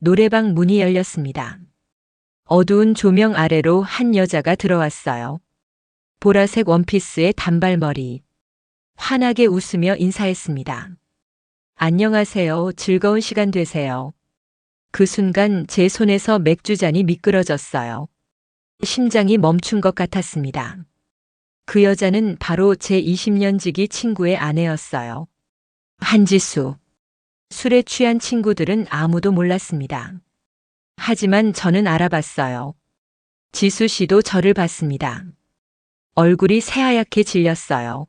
노래방 문이 열렸습니다. 어두운 조명 아래로 한 여자가 들어왔어요. 보라색 원피스에 단발머리. 환하게 웃으며 인사했습니다. 안녕하세요. 즐거운 시간 되세요. 그 순간 제 손에서 맥주잔이 미끄러졌어요. 심장이 멈춘 것 같았습니다. 그 여자는 바로 제 20년 지기 친구의 아내였어요. 한지수. 술에 취한 친구들은 아무도 몰랐습니다. 하지만 저는 알아봤어요. 지수 씨도 저를 봤습니다. 얼굴이 새하얗게 질렸어요.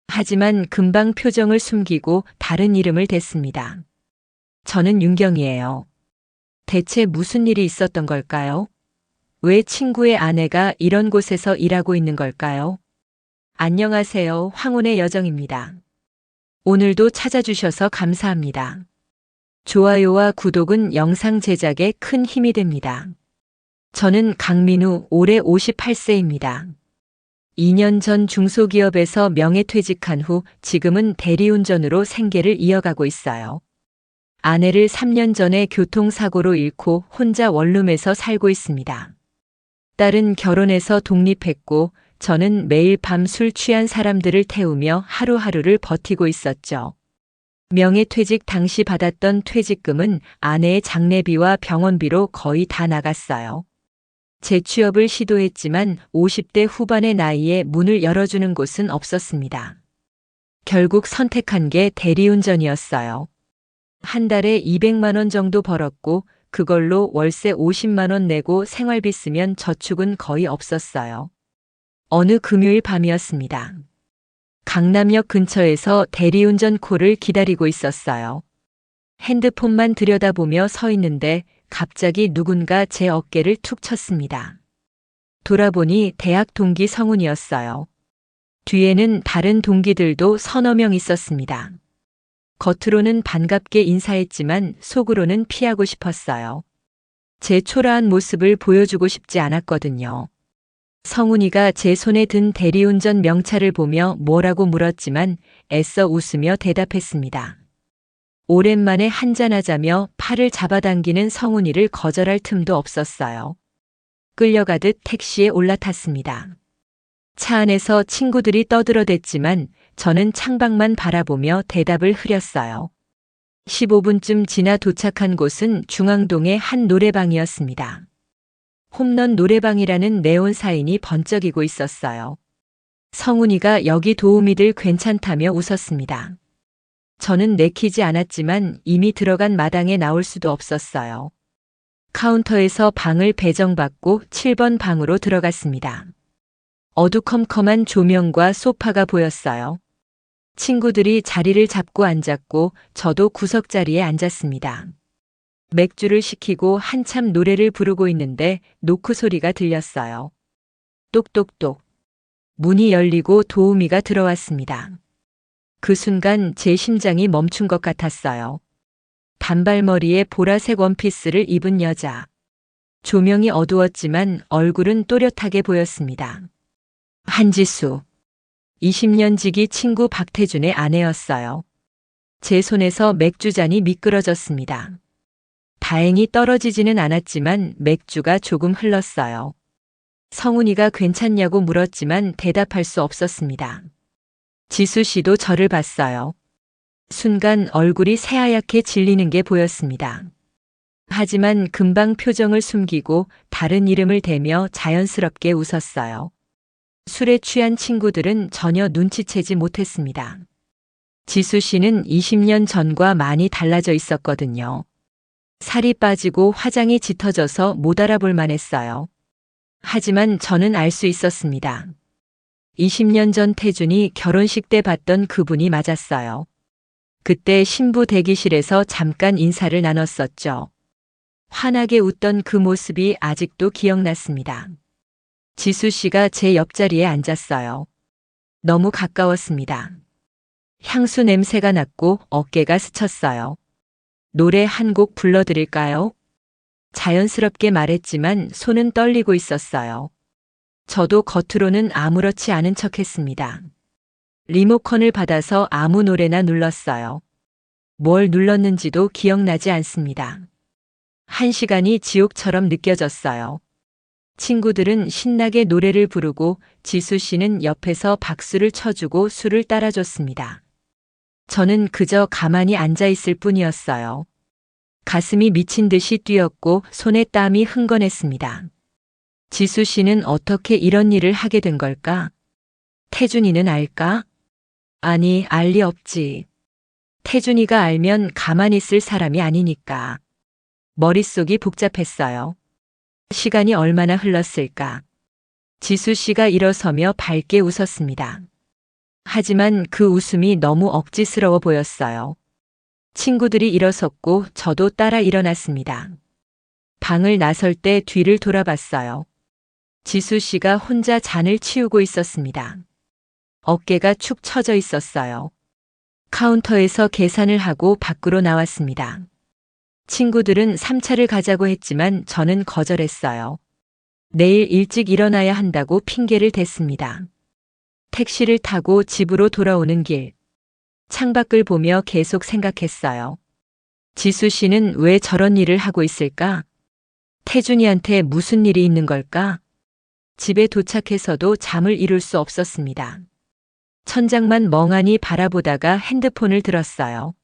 하지만 금방 표정을 숨기고 다른 이름을 댔습니다. 저는 윤경이에요. 대체 무슨 일이 있었던 걸까요? 왜 친구의 아내가 이런 곳에서 일하고 있는 걸까요? 안녕하세요. 황혼의 여정입니다. 오늘도 찾아주셔서 감사합니다. 좋아요와 구독은 영상 제작에 큰 힘이 됩니다. 저는 강민우, 올해 58세입니다. 2년 전 중소기업에서 명예퇴직한 후 지금은 대리운전으로 생계를 이어가고 있어요. 아내를 3년 전에 교통사고로 잃고 혼자 원룸에서 살고 있습니다. 딸은 결혼해서 독립했고 저는 매일 밤 술 취한 사람들을 태우며 하루하루를 버티고 있었죠. 명예퇴직 당시 받았던 퇴직금은 아내의 장례비와 병원비로 거의 다 나갔어요. 재취업을 시도했지만 50대 후반의 나이에 문을 열어주는 곳은 없었습니다. 결국 선택한 게 대리운전이었어요. 한 달에 200만 원 정도 벌었고 그걸로 월세 50만 원 내고 생활비 쓰면 저축은 거의 없었어요. 어느 금요일 밤이었습니다. 강남역 근처에서 대리운전 콜을 기다리고 있었어요. 핸드폰만 들여다보며 서 있는데 갑자기 누군가 제 어깨를 툭 쳤습니다. 돌아보니 대학 동기 성훈이었어요. 뒤에는 다른 동기들도 서너 명 있었습니다. 겉으로는 반갑게 인사했지만 속으로는 피하고 싶었어요. 제 초라한 모습을 보여주고 싶지 않았거든요. 성훈이가 제 손에 든 대리운전 명찰을 보며 뭐라고 물었지만 애써 웃으며 대답했습니다. 오랜만에 한잔하자며 팔을 잡아당기는 성훈이를 거절할 틈도 없었어요. 끌려가듯 택시에 올라탔습니다. 차 안에서 친구들이 떠들어댔지만 저는 창밖만 바라보며 대답을 흐렸어요. 15분쯤 지나 도착한 곳은 중앙동의 한 노래방이었습니다. 홈런 노래방이라는 네온 사인이 번쩍이고 있었어요. 성훈이가 여기 도우미 들 괜찮다며 웃었습니다. 저는 내키지 않았지만 이미 들어간 마당에 나올 수도 없었어요. 카운터에서 방을 배정받고 7번 방으로 들어갔습니다. 어두컴컴한 조명과 소파가 보였어요. 친구들이 자리를 잡고 앉았고 저도 구석자리에 앉았습니다. 맥주를 시키고 한참 노래를 부르고 있는데 노크 소리가 들렸어요. 똑똑똑. 문이 열리고 도우미가 들어왔습니다. 그 순간 제 심장이 멈춘 것 같았어요. 단발머리에 보라색 원피스를 입은 여자. 조명이 어두웠지만 얼굴은 또렷하게 보였습니다. 한지수. 20년 지기 친구 박태준의 아내였어요. 제 손에서 맥주잔이 미끄러졌습니다. 다행히 떨어지지는 않았지만 맥주가 조금 흘렀어요. 성훈이가 괜찮냐고 물었지만 대답할 수 없었습니다. 지수 씨도 저를 봤어요. 순간 얼굴이 새하얗게 질리는 게 보였습니다. 하지만 금방 표정을 숨기고 다른 이름을 대며 자연스럽게 웃었어요. 술에 취한 친구들은 전혀 눈치채지 못했습니다. 지수 씨는 20년 전과 많이 달라져 있었거든요. 살이 빠지고 화장이 짙어져서 못 알아볼 만했어요. 하지만 저는 알 수 있었습니다. 20년 전 태준이 결혼식 때 봤던 그분이 맞았어요. 그때 신부 대기실에서 잠깐 인사를 나눴었죠. 환하게 웃던 그 모습이 아직도 기억났습니다. 지수 씨가 제 옆자리에 앉았어요. 너무 가까웠습니다. 향수 냄새가 났고 어깨가 스쳤어요. 노래 한 곡 불러드릴까요? 자연스럽게 말했지만 손은 떨리고 있었어요. 저도 겉으로는 아무렇지 않은 척했습니다. 리모컨을 받아서 아무 노래나 눌렀어요. 뭘 눌렀는지도 기억나지 않습니다. 한 시간이 지옥처럼 느껴졌어요. 친구들은 신나게 노래를 부르고 지수 씨는 옆에서 박수를 쳐주고 술을 따라줬습니다. 저는 그저 가만히 앉아 있을 뿐이었어요. 가슴이 미친 듯이 뛰었고 손에 땀이 흥건했습니다. 지수 씨는 어떻게 이런 일을 하게 된 걸까? 태준이는 알까? 아니, 알 리 없지. 태준이가 알면 가만히 있을 사람이 아니니까. 머릿속이 복잡했어요. 시간이 얼마나 흘렀을까? 지수 씨가 일어서며 밝게 웃었습니다. 하지만 그 웃음이 너무 억지스러워 보였어요. 친구들이 일어섰고 저도 따라 일어났습니다. 방을 나설 때 뒤를 돌아봤어요. 지수 씨가 혼자 잔을 치우고 있었습니다. 어깨가 축 처져 있었어요. 카운터에서 계산을 하고 밖으로 나왔습니다. 친구들은 3차를 가자고 했지만 저는 거절했어요. 내일 일찍 일어나야 한다고 핑계를 댔습니다. 택시를 타고 집으로 돌아오는 길. 창밖을 보며 계속 생각했어요. 지수 씨는 왜 저런 일을 하고 있을까? 태준이한테 무슨 일이 있는 걸까? 집에 도착해서도 잠을 이룰 수 없었습니다. 천장만 멍하니 바라보다가 핸드폰을 들었어요.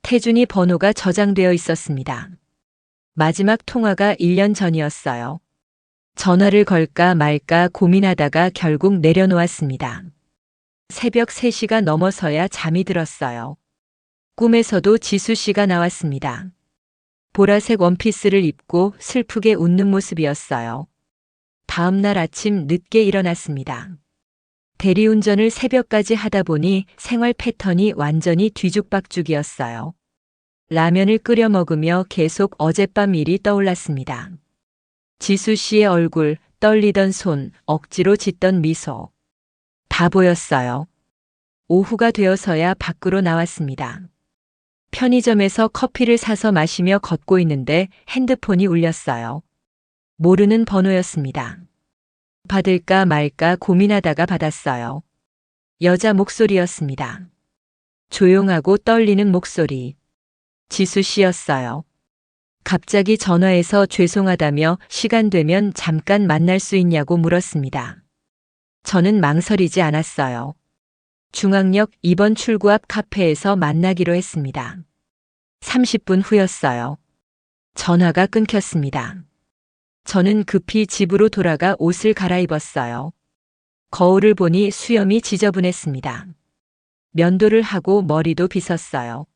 태준이 번호가 저장되어 있었습니다. 마지막 통화가 1년 전이었어요. 전화를 걸까 말까 고민하다가 결국 내려놓았습니다. 새벽 3시가 넘어서야 잠이 들었어요. 꿈에서도 지수 씨가 나왔습니다. 보라색 원피스를 입고 슬프게 웃는 모습이었어요. 다음 날 아침 늦게 일어났습니다. 대리운전을 새벽까지 하다 보니 생활 패턴이 완전히 뒤죽박죽이었어요. 라면을 끓여 먹으며 계속 어젯밤 일이 떠올랐습니다. 지수 씨의 얼굴, 떨리던 손, 억지로 짓던 미소. 다 보였어요. 오후가 되어서야 밖으로 나왔습니다. 편의점에서 커피를 사서 마시며 걷고 있는데 핸드폰이 울렸어요. 모르는 번호였습니다. 받을까 말까 고민하다가 받았어요. 여자 목소리였습니다. 조용하고 떨리는 목소리. 지수 씨였어요. 갑자기 전화해서 죄송하다며 시간 되면 잠깐 만날 수 있냐고 물었습니다. 저는 망설이지 않았어요. 중앙역 2번 출구 앞 카페에서 만나기로 했습니다. 30분 후였어요. 전화가 끊겼습니다. 저는 급히 집으로 돌아가 옷을 갈아입었어요. 거울을 보니 수염이 지저분했습니다. 면도를 하고 머리도 빗었어요.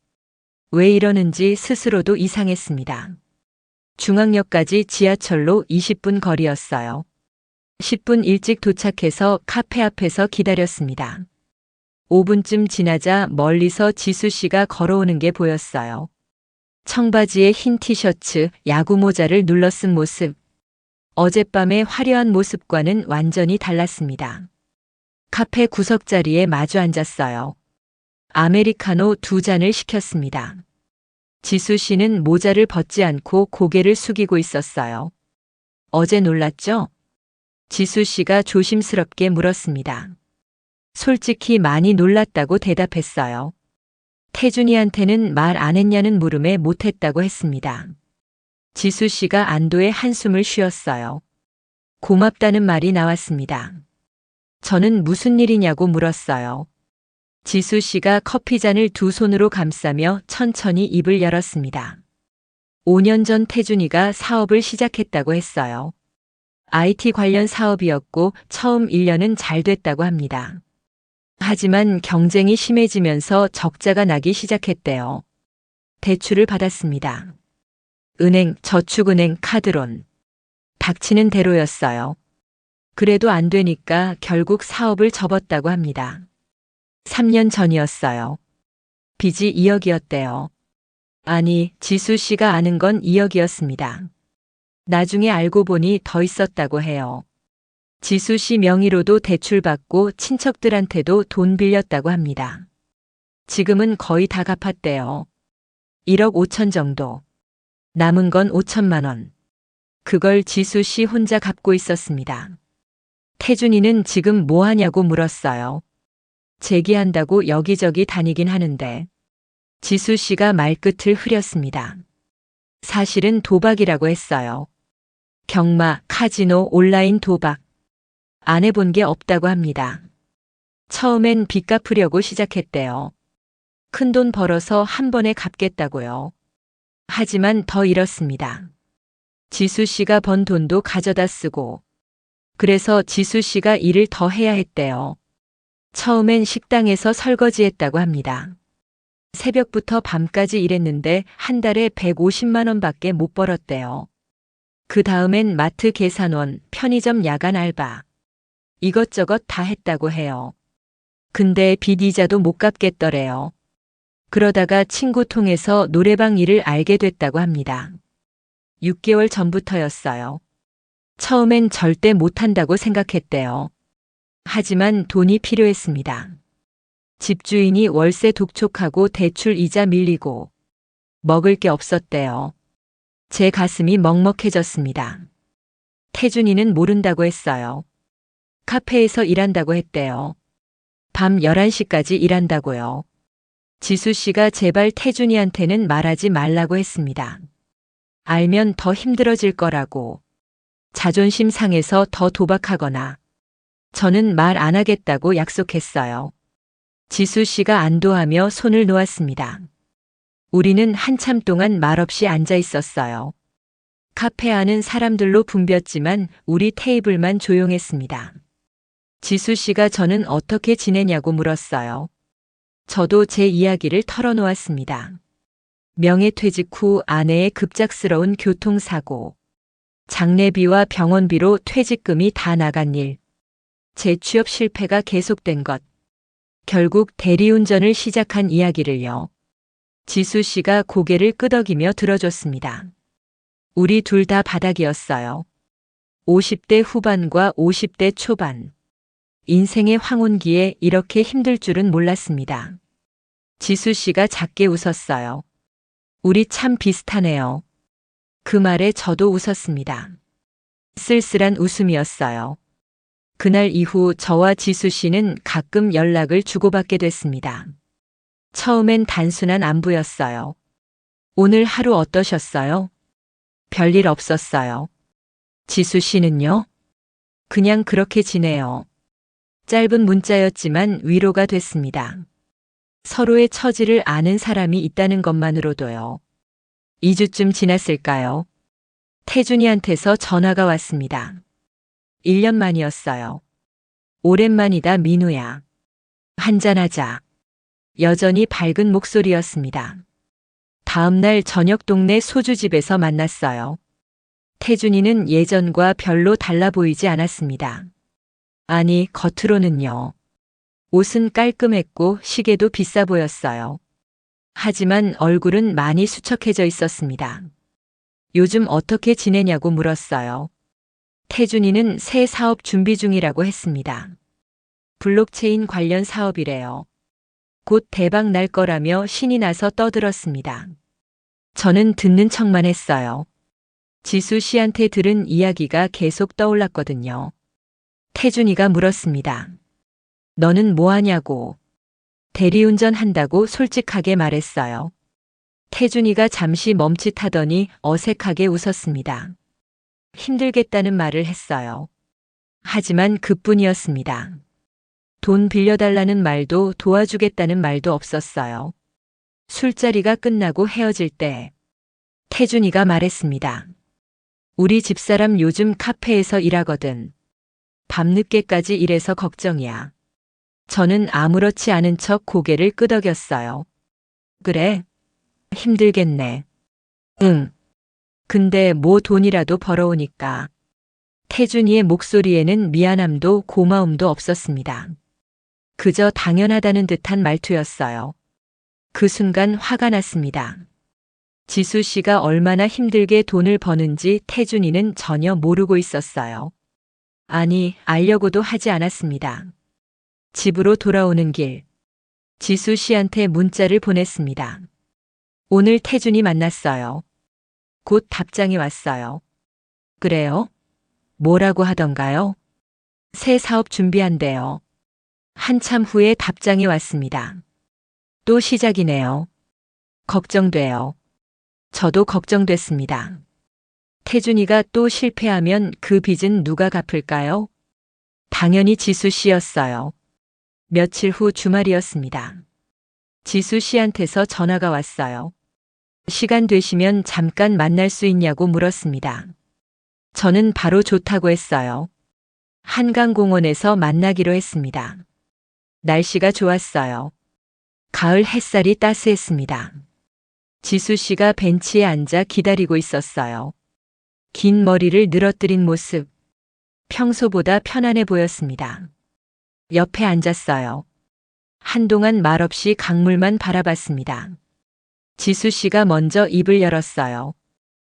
왜 이러는지 스스로도 이상했습니다. 중앙역까지 지하철로 20분 거리였어요. 10분 일찍 도착해서 카페 앞에서 기다렸습니다. 5분쯤 지나자 멀리서 지수 씨가 걸어오는 게 보였어요. 청바지에 흰 티셔츠, 야구 모자를 눌러 쓴 모습. 어젯밤의 화려한 모습과는 완전히 달랐습니다. 카페 구석자리에 마주 앉았어요. 아메리카노 2잔을 시켰습니다. 지수 씨는 모자를 벗지 않고 고개를 숙이고 있었어요. 어제 놀랐죠? 지수 씨가 조심스럽게 물었습니다. 솔직히 많이 놀랐다고 대답했어요. 태준이한테는 말 안 했냐는 물음에 못했다고 했습니다. 지수 씨가 안도의 한숨을 쉬었어요. 고맙다는 말이 나왔습니다. 저는 무슨 일이냐고 물었어요. 지수 씨가 커피잔을 두 손으로 감싸며 천천히 입을 열었습니다. 5년 전 태준이가 사업을 시작했다고 했어요. IT 관련 사업이었고 처음 1년은 잘 됐다고 합니다. 하지만 경쟁이 심해지면서 적자가 나기 시작했대요. 대출을 받았습니다. 은행, 저축은행, 카드론. 닥치는 대로였어요. 그래도 안 되니까 결국 사업을 접었다고 합니다. 3년 전이었어요. 빚이 2억이었대요. 아니, 지수 씨가 아는 건 2억이었습니다. 나중에 알고 보니 더 있었다고 해요. 지수 씨 명의로도 대출받고 친척들한테도 돈 빌렸다고 합니다. 지금은 거의 다 갚았대요. 1억 5천 정도. 남은 건 5천만 원. 그걸 지수 씨 혼자 갚고 있었습니다. 태준이는 지금 뭐 하냐고 물었어요. 재기한다고 여기저기 다니긴 하는데. 지수 씨가 말끝을 흐렸습니다. 사실은 도박이라고 했어요. 경마, 카지노, 온라인 도박. 안 해본 게 없다고 합니다. 처음엔 빚 갚으려고 시작했대요. 큰돈 벌어서 한 번에 갚겠다고요. 하지만 더 잃었습니다. 지수 씨가 번 돈도 가져다 쓰고, 그래서 지수 씨가 일을 더 해야 했대요. 처음엔 식당에서 설거지했다고 합니다. 새벽부터 밤까지 일했는데 한 달에 150만 원밖에 못 벌었대요. 그 다음엔 마트 계산원, 편의점 야간 알바. 이것저것 다 했다고 해요. 근데 빚 이자도 못 갚겠더래요. 그러다가 친구 통해서 노래방 일을 알게 됐다고 합니다. 6개월 전부터였어요. 처음엔 절대 못한다고 생각했대요. 하지만 돈이 필요했습니다. 집주인이 월세 독촉하고 대출 이자 밀리고 먹을 게 없었대요. 제 가슴이 먹먹해졌습니다. 태준이는 모른다고 했어요. 카페에서 일한다고 했대요. 밤 11시까지 일한다고요. 지수 씨가 제발 태준이한테는 말하지 말라고 했습니다. 알면 더 힘들어질 거라고. 자존심 상해서 더 도박하거나. 저는 말 안 하겠다고 약속했어요. 지수 씨가 안도하며 손을 놓았습니다. 우리는 한참 동안 말없이 앉아 있었어요. 카페 안은 사람들로 붐볐지만 우리 테이블만 조용했습니다. 지수 씨가 저는 어떻게 지내냐고 물었어요. 저도 제 이야기를 털어놓았습니다. 명예퇴직 후 아내의 급작스러운 교통사고, 장례비와 병원비로 퇴직금이 다 나간 일, 제 취업 실패가 계속된 것, 결국 대리운전을 시작한 이야기를요. 지수 씨가 고개를 끄덕이며 들어줬습니다. 우리 둘 다 바닥이었어요. 50대 후반과 50대 초반. 인생의 황혼기에 이렇게 힘들 줄은 몰랐습니다. 지수 씨가 작게 웃었어요. 우리 참 비슷하네요. 그 말에 저도 웃었습니다. 쓸쓸한 웃음이었어요. 그날 이후 저와 지수 씨는 가끔 연락을 주고받게 됐습니다. 처음엔 단순한 안부였어요. 오늘 하루 어떠셨어요? 별일 없었어요. 지수 씨는요? 그냥 그렇게 지내요. 짧은 문자였지만 위로가 됐습니다. 서로의 처지를 아는 사람이 있다는 것만으로도요. 2주쯤 지났을까요? 태준이한테서 전화가 왔습니다. 1년 만이었어요. 오랜만이다 민우야. 한잔하자. 여전히 밝은 목소리였습니다. 다음 날 저녁 동네 소주집에서 만났어요. 태준이는 예전과 별로 달라 보이지 않았습니다. 아니, 겉으로는요. 옷은 깔끔했고 시계도 비싸 보였어요. 하지만 얼굴은 많이 수척해져 있었습니다. 요즘 어떻게 지내냐고 물었어요. 태준이는 새 사업 준비 중이라고 했습니다. 블록체인 관련 사업이래요. 곧 대박 날 거라며 신이 나서 떠들었습니다. 저는 듣는 척만 했어요. 지수 씨한테 들은 이야기가 계속 떠올랐거든요. 태준이가 물었습니다. 너는 뭐 하냐고. 대리운전 한다고 솔직하게 말했어요. 태준이가 잠시 멈칫하더니 어색하게 웃었습니다. 힘들겠다는 말을 했어요. 하지만 그뿐이었습니다. 돈 빌려달라는 말도 도와주겠다는 말도 없었어요. 술자리가 끝나고 헤어질 때 태준이가 말했습니다. 우리 집사람 요즘 카페에서 일하거든. 밤늦게까지 일해서 걱정이야. 저는 아무렇지 않은 척 고개를 끄덕였어요. 그래? 힘들겠네. 응. 근데 뭐 돈이라도 벌어오니까. 태준이의 목소리에는 미안함도 고마움도 없었습니다. 그저 당연하다는 듯한 말투였어요. 그 순간 화가 났습니다. 지수 씨가 얼마나 힘들게 돈을 버는지 태준이는 전혀 모르고 있었어요. 아니, 알려고도 하지 않았습니다. 집으로 돌아오는 길, 지수 씨한테 문자를 보냈습니다. 오늘 태준이 만났어요. 곧 답장이 왔어요. 그래요? 뭐라고 하던가요? 새 사업 준비한대요. 한참 후에 답장이 왔습니다. 또 시작이네요. 걱정돼요. 저도 걱정됐습니다. 태준이가 또 실패하면 그 빚은 누가 갚을까요? 당연히 지수 씨였어요. 며칠 후 주말이었습니다. 지수 씨한테서 전화가 왔어요. 시간 되시면 잠깐 만날 수 있냐고 물었습니다. 저는 바로 좋다고 했어요. 한강공원에서 만나기로 했습니다. 날씨가 좋았어요. 가을 햇살이 따스했습니다. 지수 씨가 벤치에 앉아 기다리고 있었어요. 긴 머리를 늘어뜨린 모습. 평소보다 편안해 보였습니다. 옆에 앉았어요. 한동안 말없이 강물만 바라봤습니다. 지수 씨가 먼저 입을 열었어요.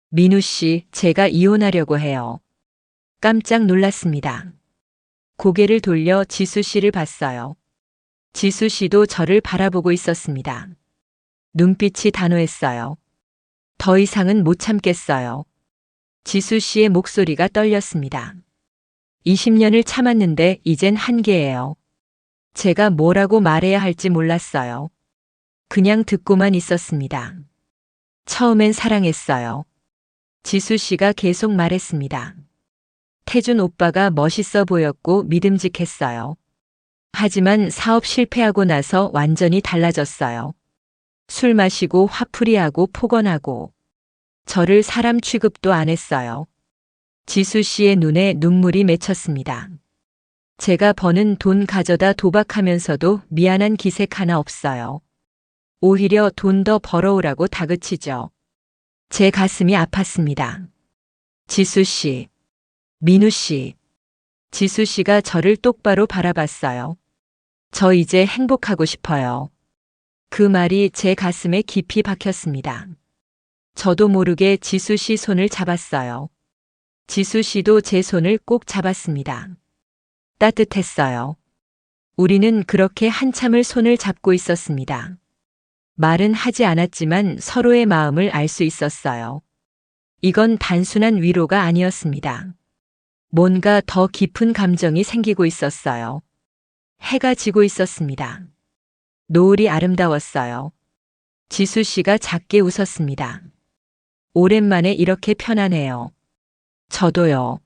민우 씨, 제가 이혼하려고 해요. 깜짝 놀랐습니다. 고개를 돌려 지수 씨를 봤어요. 지수 씨도 저를 바라보고 있었습니다. 눈빛이 단호했어요. 더 이상은 못 참겠어요. 지수 씨의 목소리가 떨렸습니다. 20년을 참았는데 이젠 한계예요. 제가 뭐라고 말해야 할지 몰랐어요. 그냥 듣고만 있었습니다. 처음엔 사랑했어요. 지수 씨가 계속 말했습니다. 태준 오빠가 멋있어 보였고 믿음직했어요. 하지만 사업 실패하고 나서 완전히 달라졌어요. 술 마시고 화풀이하고 폭언하고 저를 사람 취급도 안 했어요. 지수 씨의 눈에 눈물이 맺혔습니다. 제가 버는 돈 가져다 도박하면서도 미안한 기색 하나 없어요. 오히려 돈 더 벌어오라고 다그치죠. 제 가슴이 아팠습니다. 지수 씨, 민우 씨. 지수 씨가 저를 똑바로 바라봤어요. 저 이제 행복하고 싶어요. 그 말이 제 가슴에 깊이 박혔습니다. 저도 모르게 지수 씨 손을 잡았어요. 지수 씨도 제 손을 꼭 잡았습니다. 따뜻했어요. 우리는 그렇게 한참을 손을 잡고 있었습니다. 말은 하지 않았지만 서로의 마음을 알 수 있었어요. 이건 단순한 위로가 아니었습니다. 뭔가 더 깊은 감정이 생기고 있었어요. 해가 지고 있었습니다. 노을이 아름다웠어요. 지수 씨가 작게 웃었습니다. 오랜만에 이렇게 편안해요. 저도요.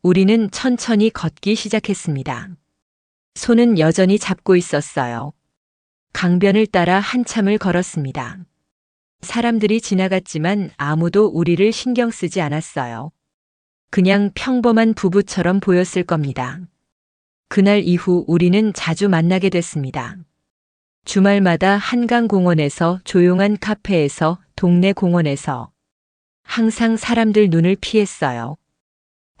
우리는 천천히 걷기 시작했습니다. 손은 여전히 잡고 있었어요. 강변을 따라 한참을 걸었습니다. 사람들이 지나갔지만 아무도 우리를 신경 쓰지 않았어요. 그냥 평범한 부부처럼 보였을 겁니다. 그날 이후 우리는 자주 만나게 됐습니다. 주말마다 한강공원에서, 조용한 카페에서, 동네 공원에서 항상 사람들 눈을 피했어요.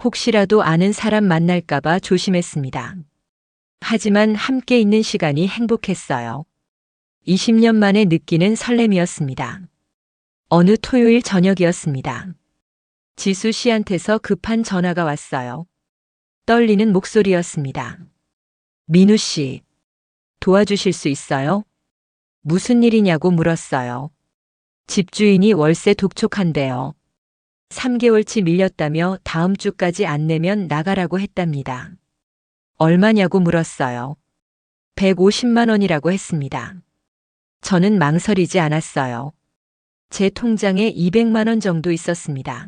혹시라도 아는 사람 만날까봐 조심했습니다. 하지만 함께 있는 시간이 행복했어요. 20년 만에 느끼는 설렘이었습니다. 어느 토요일 저녁이었습니다. 지수 씨한테서 급한 전화가 왔어요. 떨리는 목소리였습니다. 민우 씨, 도와주실 수 있어요? 무슨 일이냐고 물었어요. 집주인이 월세 독촉한대요. 3개월치 밀렸다며 다음 주까지 안 내면 나가라고 했답니다. 얼마냐고 물었어요. 150만 원이라고 했습니다. 저는 망설이지 않았어요. 제 통장에 200만 원 정도 있었습니다.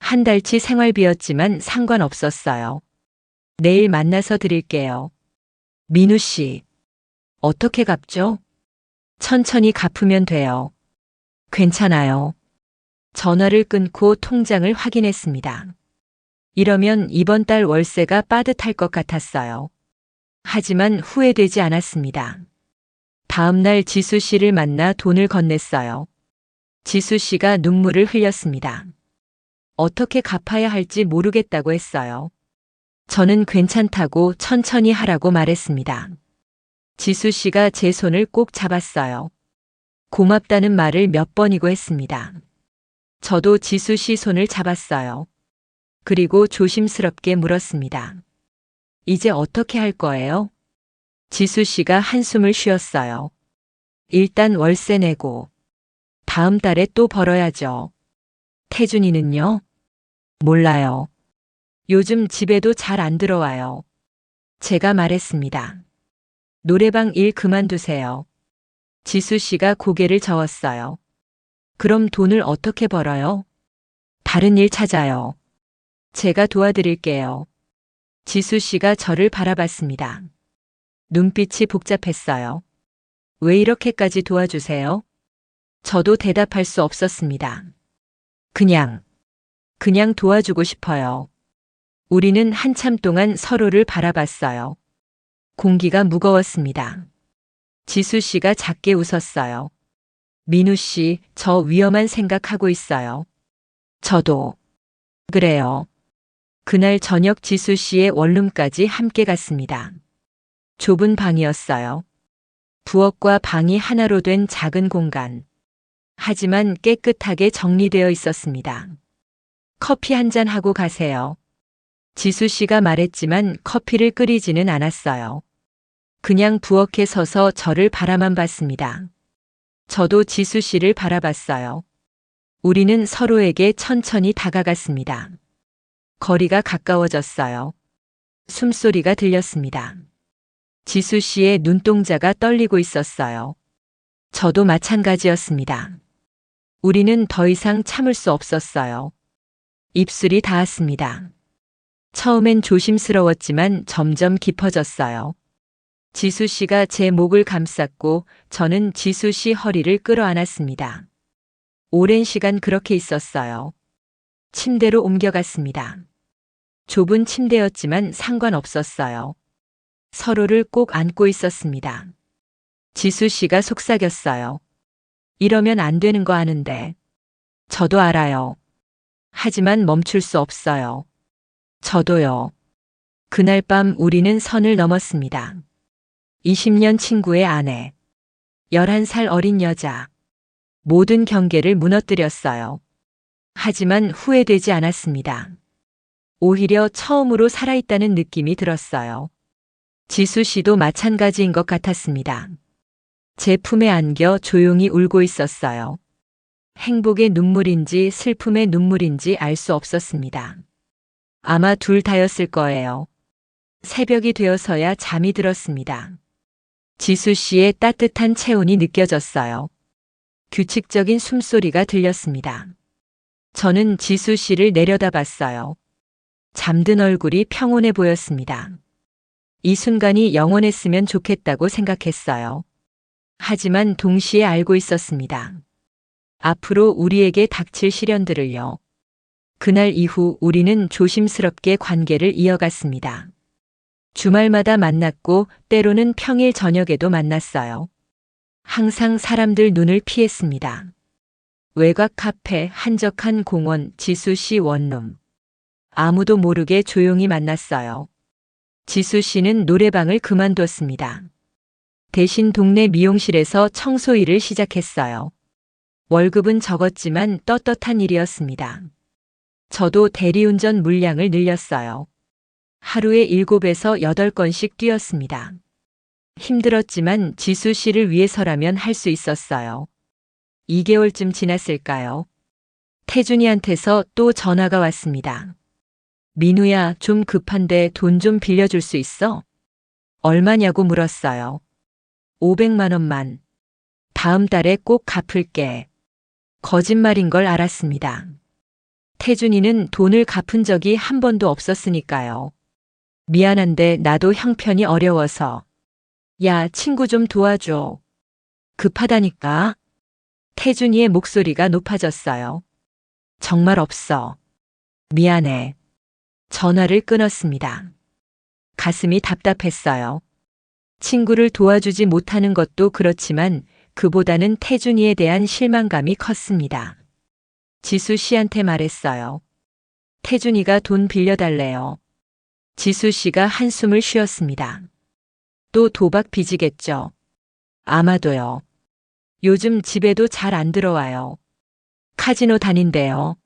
한 달치 생활비였지만 상관없었어요. 내일 만나서 드릴게요. 민우 씨, 어떻게 갚죠? 천천히 갚으면 돼요. 괜찮아요. 전화를 끊고 통장을 확인했습니다. 이러면 이번 달 월세가 빠듯할 것 같았어요. 하지만 후회되지 않았습니다. 다음 날 지수 씨를 만나 돈을 건넸어요. 지수 씨가 눈물을 흘렸습니다. 어떻게 갚아야 할지 모르겠다고 했어요. 저는 괜찮다고 천천히 하라고 말했습니다. 지수 씨가 제 손을 꼭 잡았어요. 고맙다는 말을 몇 번이고 했습니다. 저도 지수 씨 손을 잡았어요. 그리고 조심스럽게 물었습니다. 이제 어떻게 할 거예요? 지수 씨가 한숨을 쉬었어요. 일단 월세 내고 다음 달에 또 벌어야죠. 태준이는요? 몰라요. 요즘 집에도 잘 안 들어와요. 제가 말했습니다. 노래방 일 그만두세요. 지수 씨가 고개를 저었어요. 그럼 돈을 어떻게 벌어요? 다른 일 찾아요. 제가 도와드릴게요. 지수 씨가 저를 바라봤습니다. 눈빛이 복잡했어요. 왜 이렇게까지 도와주세요? 저도 대답할 수 없었습니다. 그냥 도와주고 싶어요. 우리는 한참 동안 서로를 바라봤어요. 공기가 무거웠습니다. 지수 씨가 작게 웃었어요. 민우 씨, 저 위험한 생각하고 있어요. 저도. 그래요. 그날 저녁 지수 씨의 원룸까지 함께 갔습니다. 좁은 방이었어요. 부엌과 방이 하나로 된 작은 공간. 하지만 깨끗하게 정리되어 있었습니다. 커피 한 잔 하고 가세요. 지수 씨가 말했지만 커피를 끓이지는 않았어요. 그냥 부엌에 서서 저를 바라만 봤습니다. 저도 지수 씨를 바라봤어요. 우리는 서로에게 천천히 다가갔습니다. 거리가 가까워졌어요. 숨소리가 들렸습니다. 지수 씨의 눈동자가 떨리고 있었어요. 저도 마찬가지였습니다. 우리는 더 이상 참을 수 없었어요. 입술이 닿았습니다. 처음엔 조심스러웠지만 점점 깊어졌어요. 지수 씨가 제 목을 감쌌고 저는 지수 씨 허리를 끌어안았습니다. 오랜 시간 그렇게 있었어요. 침대로 옮겨갔습니다. 좁은 침대였지만 상관없었어요. 서로를 꼭 안고 있었습니다. 지수 씨가 속삭였어요. 이러면 안 되는 거 아는데. 저도 알아요. 하지만 멈출 수 없어요. 저도요. 그날 밤 우리는 선을 넘었습니다. 20년 친구의 아내, 11살 어린 여자. 모든 경계를 무너뜨렸어요. 하지만 후회되지 않았습니다. 오히려 처음으로 살아있다는 느낌이 들었어요. 지수 씨도 마찬가지인 것 같았습니다. 제 품에 안겨 조용히 울고 있었어요. 행복의 눈물인지 슬픔의 눈물인지 알 수 없었습니다. 아마 둘 다였을 거예요. 새벽이 되어서야 잠이 들었습니다. 지수 씨의 따뜻한 체온이 느껴졌어요. 규칙적인 숨소리가 들렸습니다. 저는 지수 씨를 내려다봤어요. 잠든 얼굴이 평온해 보였습니다. 이 순간이 영원했으면 좋겠다고 생각했어요. 하지만 동시에 알고 있었습니다. 앞으로 우리에게 닥칠 시련들을요. 그날 이후 우리는 조심스럽게 관계를 이어갔습니다. 주말마다 만났고 때로는 평일 저녁에도 만났어요. 항상 사람들 눈을 피했습니다. 외곽 카페, 한적한 공원, 지수 씨 원룸. 아무도 모르게 조용히 만났어요. 지수 씨는 노래방을 그만뒀습니다. 대신 동네 미용실에서 청소 일을 시작했어요. 월급은 적었지만 떳떳한 일이었습니다. 저도 대리운전 물량을 늘렸어요. 하루에 7에서 8건씩 뛰었습니다. 힘들었지만 지수 씨를 위해서라면 할 수 있었어요. 2개월쯤 지났을까요? 태준이한테서 또 전화가 왔습니다. 민우야, 좀 급한데 돈 좀 빌려줄 수 있어? 얼마냐고 물었어요. 500만 원만. 다음 달에 꼭 갚을게. 거짓말인 걸 알았습니다. 태준이는 돈을 갚은 적이 한 번도 없었으니까요. 미안한데 나도 형편이 어려워서. 야, 친구 좀 도와줘. 급하다니까. 태준이의 목소리가 높아졌어요. 정말 없어. 미안해. 전화를 끊었습니다. 가슴이 답답했어요. 친구를 도와주지 못하는 것도 그렇지만 그보다는 태준이에 대한 실망감이 컸습니다. 지수 씨한테 말했어요. 태준이가 돈 빌려달래요. 지수 씨가 한숨을 쉬었습니다. 또 도박 빚이겠죠. 아마도요. 요즘 집에도 잘 안 들어와요. 카지노 다닌대요.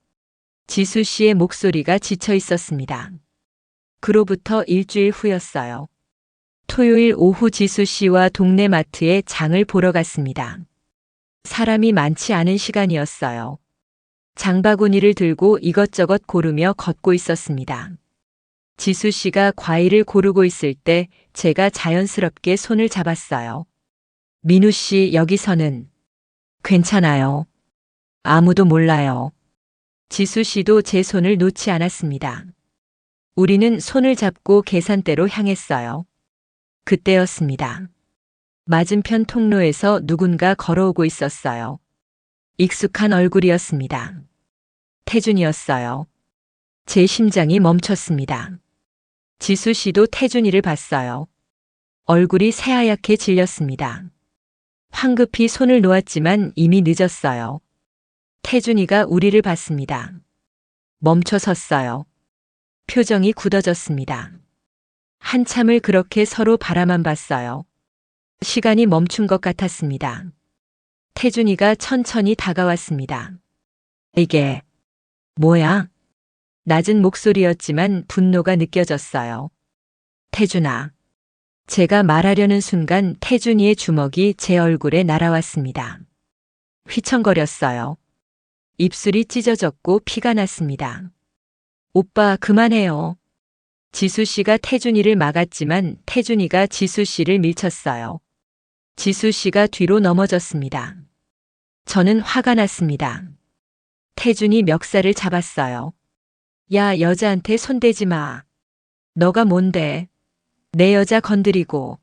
지수 씨의 목소리가 지쳐 있었습니다. 그로부터 일주일 후였어요. 토요일 오후 지수 씨와 동네 마트에 장을 보러 갔습니다. 사람이 많지 않은 시간이었어요. 장바구니를 들고 이것저것 고르며 걷고 있었습니다. 지수 씨가 과일을 고르고 있을 때 제가 자연스럽게 손을 잡았어요. 민우 씨, 여기서는 괜찮아요. 아무도 몰라요. 지수 씨도 제 손을 놓지 않았습니다. 우리는 손을 잡고 계산대로 향했어요. 그때였습니다. 맞은편 통로에서 누군가 걸어오고 있었어요. 익숙한 얼굴이었습니다. 태준이었어요. 제 심장이 멈췄습니다. 지수 씨도 태준이를 봤어요. 얼굴이 새하얗게 질렸습니다. 황급히 손을 놓았지만 이미 늦었어요. 태준이가 우리를 봤습니다. 멈춰 섰어요. 표정이 굳어졌습니다. 한참을 그렇게 서로 바라만 봤어요. 시간이 멈춘 것 같았습니다. 태준이가 천천히 다가왔습니다. 이게 뭐야? 낮은 목소리였지만 분노가 느껴졌어요. 태준아. 제가 말하려는 순간 태준이의 주먹이 제 얼굴에 날아왔습니다. 휘청거렸어요. 입술이 찢어졌고 피가 났습니다. 오빠 그만해요. 지수 씨가 태준이를 막았지만 태준이가 지수 씨를 밀쳤어요. 지수 씨가 뒤로 넘어졌습니다. 저는 화가 났습니다. 태준이 멱살을 잡았어요. 야, 여자한테 손대지 마. 너가 뭔데? 내 여자 건드리고.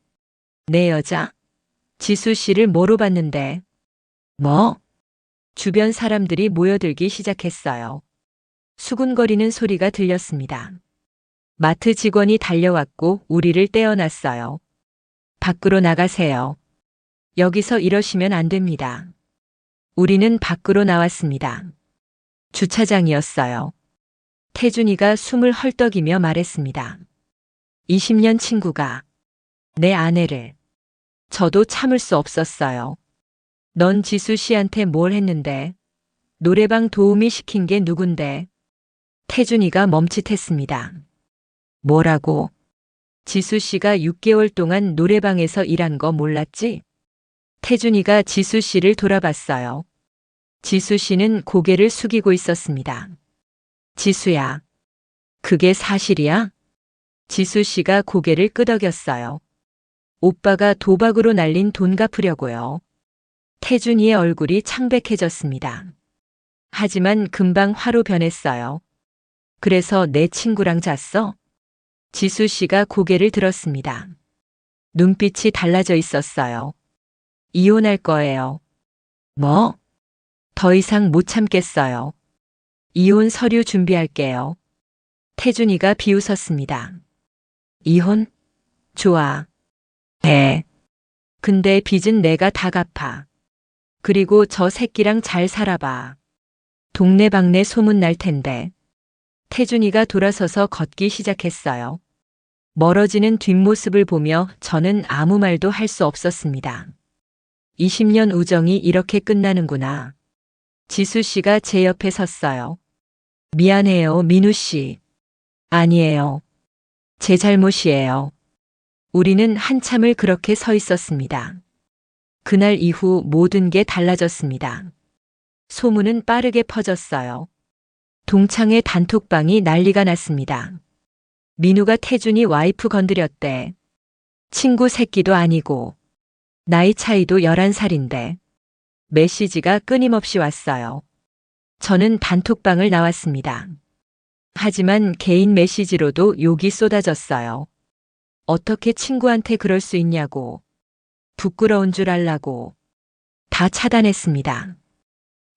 내 여자? 지수 씨를 뭐로 봤는데? 뭐? 주변 사람들이 모여들기 시작했어요. 수군거리는 소리가 들렸습니다. 마트 직원이 달려왔고 우리를 떼어놨어요. 밖으로 나가세요. 여기서 이러시면 안 됩니다. 우리는 밖으로 나왔습니다. 주차장이었어요. 태준이가 숨을 헐떡이며 말했습니다. 20년 친구가 내 아내를. 저도 참을 수 없었어요. 넌 지수 씨한테 뭘 했는데? 노래방 도우미 시킨 게 누군데? 태준이가 멈칫했습니다. 뭐라고? 지수 씨가 6개월 동안 노래방에서 일한 거 몰랐지? 태준이가 지수 씨를 돌아봤어요. 지수 씨는 고개를 숙이고 있었습니다. 지수야. 그게 사실이야? 지수 씨가 고개를 끄덕였어요. 오빠가 도박으로 날린 돈 갚으려고요. 태준이의 얼굴이 창백해졌습니다. 하지만 금방 화로 변했어요. 그래서 내 친구랑 잤어? 지수 씨가 고개를 들었습니다. 눈빛이 달라져 있었어요. 이혼할 거예요. 뭐? 더 이상 못 참겠어요. 이혼 서류 준비할게요. 태준이가 비웃었습니다. 이혼? 좋아. 네. 근데 빚은 내가 다 갚아. 그리고 저 새끼랑 잘 살아봐. 동네방네 소문 날 텐데. 태준이가 돌아서서 걷기 시작했어요. 멀어지는 뒷모습을 보며 저는 아무 말도 할 수 없었습니다. 20년 우정이 이렇게 끝나는구나. 지수 씨가 제 옆에 섰어요. 미안해요, 민우 씨. 아니에요. 제 잘못이에요. 우리는 한참을 그렇게 서 있었습니다. 그날 이후 모든 게 달라졌습니다. 소문은 빠르게 퍼졌어요. 동창회 단톡방이 난리가 났습니다. 민우가 태준이 와이프 건드렸대. 친구 새끼도 아니고. 나이 차이도 11살인데. 메시지가 끊임없이 왔어요. 저는 단톡방을 나왔습니다. 하지만 개인 메시지로도 욕이 쏟아졌어요. 어떻게 친구한테 그럴 수 있냐고. 부끄러운 줄 알라고. 다 차단했습니다.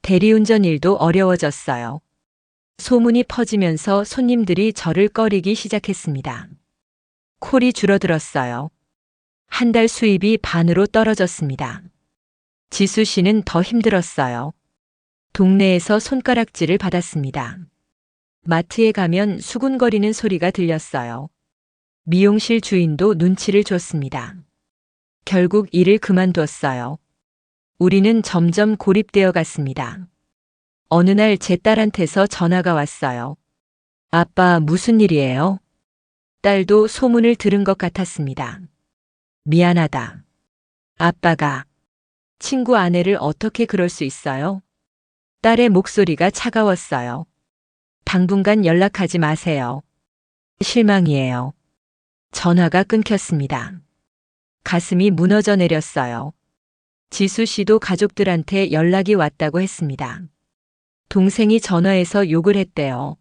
대리운전 일도 어려워졌어요. 소문이 퍼지면서 손님들이 저를 꺼리기 시작했습니다. 콜이 줄어들었어요. 한 달 수입이 반으로 떨어졌습니다. 지수 씨는 더 힘들었어요. 동네에서 손가락질을 받았습니다. 마트에 가면 수군거리는 소리가 들렸어요. 미용실 주인도 눈치를 줬습니다. 결국 일을 그만두었어요. 우리는 점점 고립되어 갔습니다. 어느 날 제 딸한테서 전화가 왔어요. 아빠 무슨 일이에요? 딸도 소문을 들은 것 같았습니다. 미안하다. 아빠가 친구 아내를 어떻게 그럴 수 있어요? 딸의 목소리가 차가웠어요. 당분간 연락하지 마세요. 실망이에요. 전화가 끊겼습니다. 가슴이 무너져 내렸어요. 지수 씨도 가족들한테 연락이 왔다고 했습니다. 동생이 전화해서 욕을 했대요.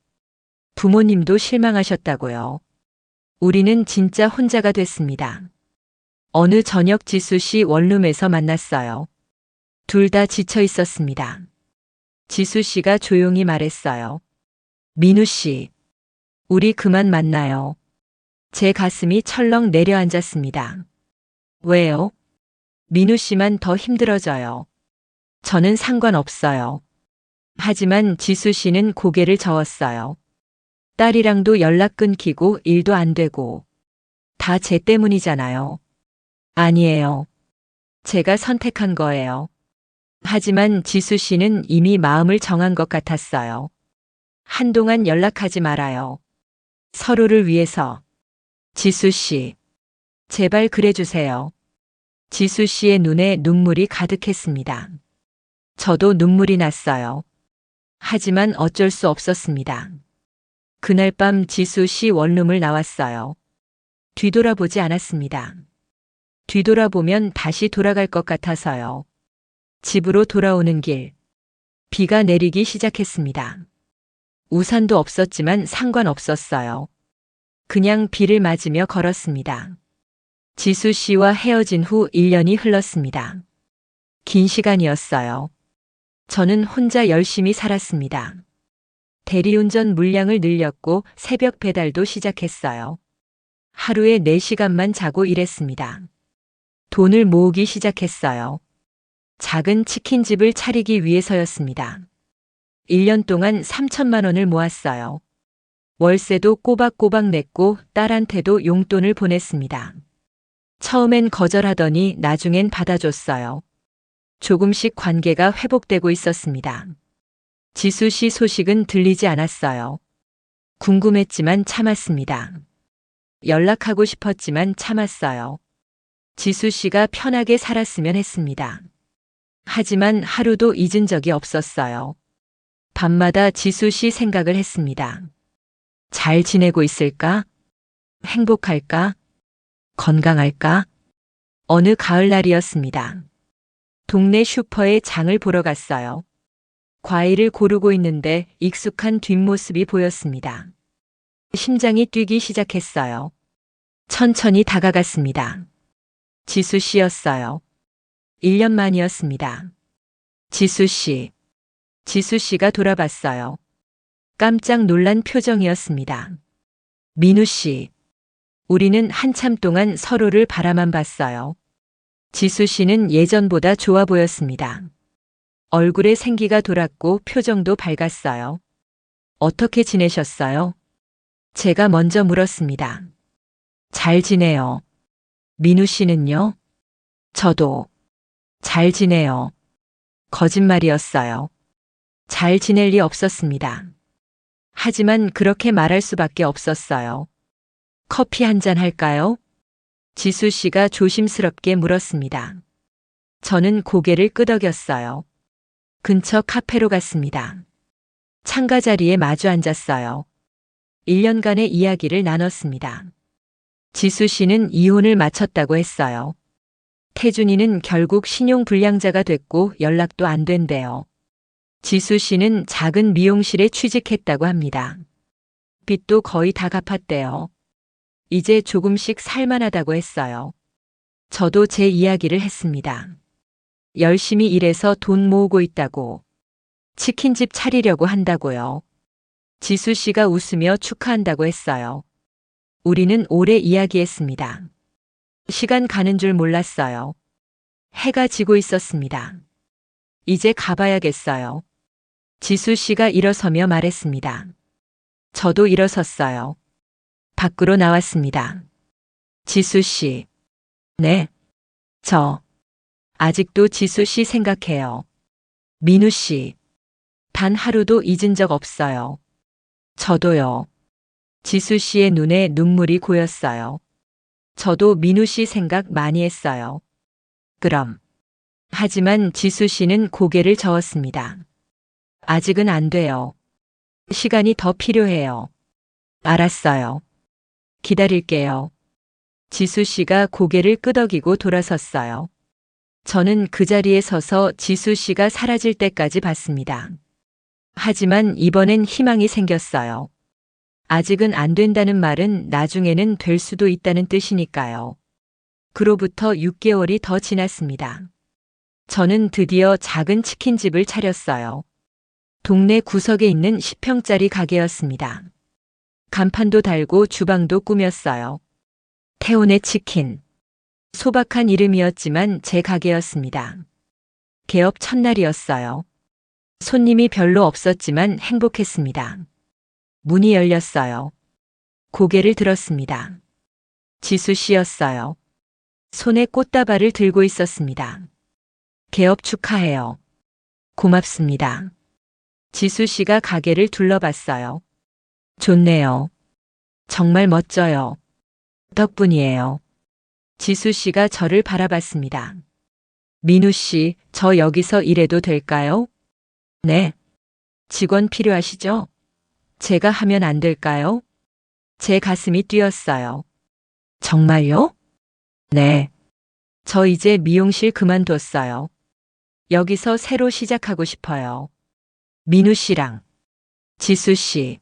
부모님도 실망하셨다고요. 우리는 진짜 혼자가 됐습니다. 어느 저녁 지수 씨 원룸에서 만났어요. 둘 다 지쳐 있었습니다. 지수 씨가 조용히 말했어요. 민우 씨, 우리 그만 만나요. 제 가슴이 철렁 내려앉았습니다. 왜요? 민우 씨만 더 힘들어져요. 저는 상관없어요. 하지만 지수 씨는 고개를 저었어요. 딸이랑도 연락 끊기고 일도 안 되고 다 제 때문이잖아요. 아니에요. 제가 선택한 거예요. 하지만 지수 씨는 이미 마음을 정한 것 같았어요. 한동안 연락하지 말아요. 서로를 위해서. 지수 씨, 제발 그래주세요. 지수 씨의 눈에 눈물이 가득했습니다. 저도 눈물이 났어요. 하지만 어쩔 수 없었습니다. 그날 밤 지수 씨 원룸을 나왔어요. 뒤돌아보지 않았습니다. 뒤돌아보면 다시 돌아갈 것 같아서요. 집으로 돌아오는 길. 비가 내리기 시작했습니다. 우산도 없었지만 상관없었어요. 그냥 비를 맞으며 걸었습니다. 지수 씨와 헤어진 후 1년이 흘렀습니다. 긴 시간이었어요. 저는 혼자 열심히 살았습니다. 대리운전 물량을 늘렸고 새벽 배달도 시작했어요. 하루에 4시간만 자고 일했습니다. 돈을 모으기 시작했어요. 작은 치킨집을 차리기 위해서였습니다. 1년 동안 3천만 원을 모았어요. 월세도 꼬박꼬박 냈고 딸한테도 용돈을 보냈습니다. 처음엔 거절하더니 나중엔 받아줬어요. 조금씩 관계가 회복되고 있었습니다. 지수 씨 소식은 들리지 않았어요. 궁금했지만 참았습니다. 연락하고 싶었지만 참았어요. 지수 씨가 편하게 살았으면 했습니다. 하지만 하루도 잊은 적이 없었어요. 밤마다 지수 씨 생각을 했습니다. 잘 지내고 있을까? 행복할까? 건강할까? 어느 가을날이었습니다. 동네 슈퍼에 장을 보러 갔어요. 과일을 고르고 있는데 익숙한 뒷모습이 보였습니다. 심장이 뛰기 시작했어요. 천천히 다가갔습니다. 지수 씨였어요. 1년 만이었습니다. 지수 씨. 지수 씨가 돌아봤어요. 깜짝 놀란 표정이었습니다. 민우 씨. 우리는 한참 동안 서로를 바라만 봤어요. 지수 씨는 예전보다 좋아 보였습니다. 얼굴에 생기가 돌았고 표정도 밝았어요. 어떻게 지내셨어요? 제가 먼저 물었습니다. 잘 지내요. 민우 씨는요? 저도 잘 지내요. 거짓말이었어요. 잘 지낼 리 없었습니다. 하지만 그렇게 말할 수밖에 없었어요. 커피 한 잔 할까요? 지수 씨가 조심스럽게 물었습니다. 저는 고개를 끄덕였어요. 근처 카페로 갔습니다. 창가 자리에 마주 앉았어요. 1년간의 이야기를 나눴습니다. 지수 씨는 이혼을 마쳤다고 했어요. 태준이는 결국 신용불량자가 됐고 연락도 안 된대요. 지수 씨는 작은 미용실에 취직했다고 합니다. 빚도 거의 다 갚았대요. 이제 조금씩 살만하다고 했어요. 저도 제 이야기를 했습니다. 열심히 일해서 돈 모으고 있다고. 치킨집 차리려고 한다고요. 지수 씨가 웃으며 축하한다고 했어요. 우리는 오래 이야기했습니다. 시간 가는 줄 몰랐어요. 해가 지고 있었습니다. 이제 가봐야겠어요. 지수 씨가 일어서며 말했습니다. 저도 일어섰어요. 밖으로 나왔습니다. 지수 씨. 네. 저. 아직도 지수 씨 생각해요. 민우 씨. 단 하루도 잊은 적 없어요. 저도요. 지수 씨의 눈에 눈물이 고였어요. 저도 민우 씨 생각 많이 했어요. 그럼. 하지만 지수 씨는 고개를 저었습니다. 아직은 안 돼요. 시간이 더 필요해요. 알았어요. 기다릴게요. 지수 씨가 고개를 끄덕이고 돌아섰어요. 저는 그 자리에 서서 지수 씨가 사라질 때까지 봤습니다. 하지만 이번엔 희망이 생겼어요. 아직은 안 된다는 말은 나중에는 될 수도 있다는 뜻이니까요. 그로부터 6개월이 더 지났습니다. 저는 드디어 작은 치킨집을 차렸어요. 동네 구석에 있는 10평짜리 가게였습니다. 간판도 달고 주방도 꾸몄어요. 태훈의 치킨. 소박한 이름이었지만 제 가게였습니다. 개업 첫날이었어요. 손님이 별로 없었지만 행복했습니다. 문이 열렸어요. 고개를 들었습니다. 지수 씨였어요. 손에 꽃다발을 들고 있었습니다. 개업 축하해요. 고맙습니다. 지수 씨가 가게를 둘러봤어요. 좋네요. 정말 멋져요. 덕분이에요. 지수 씨가 저를 바라봤습니다. 민우 씨, 저 여기서 일해도 될까요? 네. 직원 필요하시죠? 제가 하면 안 될까요? 제 가슴이 뛰었어요. 정말요? 네. 저 이제 미용실 그만뒀어요. 여기서 새로 시작하고 싶어요. 민우 씨랑. 지수 씨.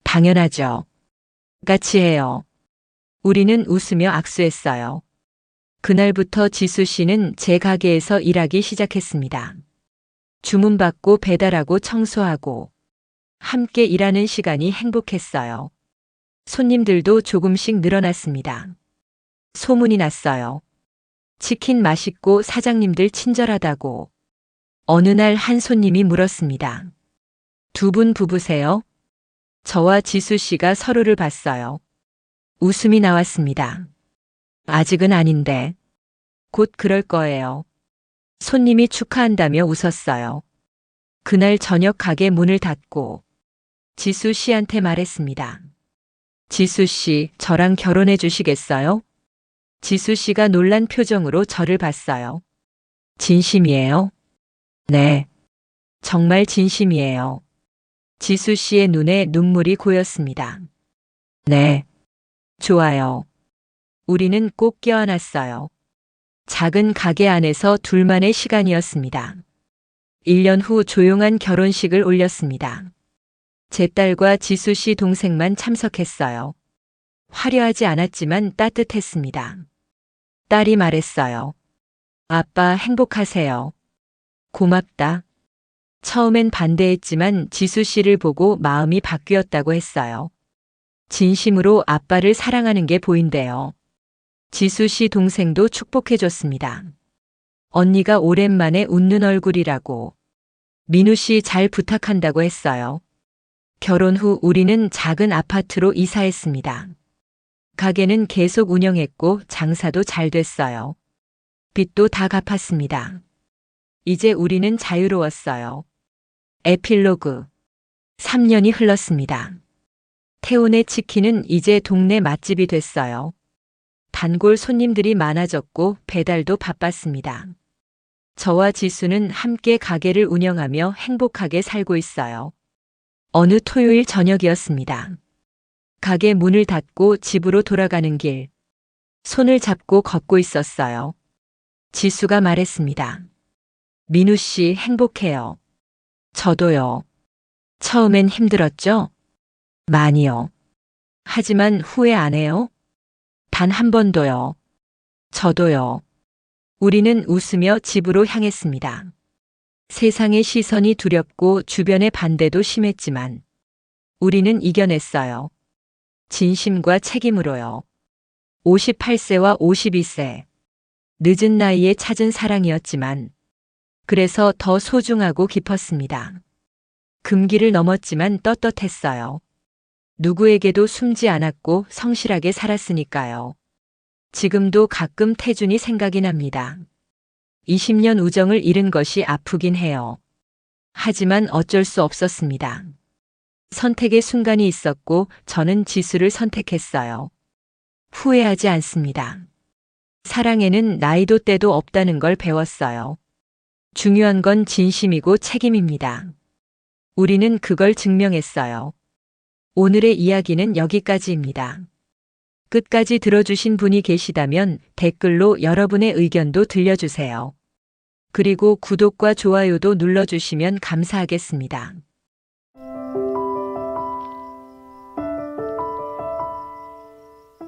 당연하죠. 같이 해요. 우리는 웃으며 악수했어요. 그날부터 지수 씨는 제 가게에서 일하기 시작했습니다. 주문받고 배달하고 청소하고 함께 일하는 시간이 행복했어요. 손님들도 조금씩 늘어났습니다. 소문이 났어요. 치킨 맛있고 사장님들 친절하다고. 어느 날 한 손님이 물었습니다. 두 분 부부세요? 저와 지수 씨가 서로를 봤어요. 웃음이 나왔습니다. 아직은 아닌데. 곧 그럴 거예요. 손님이 축하한다며 웃었어요. 그날 저녁 가게 문을 닫고 지수 씨한테 말했습니다. 지수 씨, 저랑 결혼해 주시겠어요? 지수 씨가 놀란 표정으로 저를 봤어요. 진심이에요? 네. 정말 진심이에요. 지수 씨의 눈에 눈물이 고였습니다. 네. 좋아요. 우리는 꼭 껴안았어요. 작은 가게 안에서 둘만의 시간이었습니다. 1년 후 조용한 결혼식을 올렸습니다. 제 딸과 지수 씨 동생만 참석했어요. 화려하지 않았지만 따뜻했습니다. 딸이 말했어요. 아빠 행복하세요. 고맙다. 처음엔 반대했지만 지수 씨를 보고 마음이 바뀌었다고 했어요. 진심으로 아빠를 사랑하는 게 보인대요. 지수 씨 동생도 축복해줬습니다. 언니가 오랜만에 웃는 얼굴이라고. 민우 씨 잘 부탁한다고 했어요. 결혼 후 우리는 작은 아파트로 이사했습니다. 가게는 계속 운영했고 장사도 잘 됐어요. 빚도 다 갚았습니다. 이제 우리는 자유로웠어요. 에필로그. 3년이 흘렀습니다. 태훈의 치킨은 이제 동네 맛집이 됐어요. 단골 손님들이 많아졌고 배달도 바빴습니다. 저와 지수는 함께 가게를 운영하며 행복하게 살고 있어요. 어느 토요일 저녁이었습니다. 가게 문을 닫고 집으로 돌아가는 길. 손을 잡고 걷고 있었어요. 지수가 말했습니다. 민우 씨 행복해요. 저도요. 처음엔 힘들었죠? 많이요. 하지만 후회 안 해요? 단 한 번도요. 저도요. 우리는 웃으며 집으로 향했습니다. 세상의 시선이 두렵고 주변의 반대도 심했지만 우리는 이겨냈어요. 진심과 책임으로요. 58세와 52세. 늦은 나이에 찾은 사랑이었지만 그래서 더 소중하고 깊었습니다. 금기를 넘었지만 떳떳했어요. 누구에게도 숨지 않았고 성실하게 살았으니까요. 지금도 가끔 태준이 생각이 납니다. 20년 우정을 잃은 것이 아프긴 해요. 하지만 어쩔 수 없었습니다. 선택의 순간이 있었고 저는 지수를 선택했어요. 후회하지 않습니다. 사랑에는 나이도 때도 없다는 걸 배웠어요. 중요한 건 진심이고 책임입니다. 우리는 그걸 증명했어요. 오늘의 이야기는 여기까지입니다. 끝까지 들어주신 분이 계시다면 댓글로 여러분의 의견도 들려주세요. 그리고 구독과 좋아요도 눌러주시면 감사하겠습니다.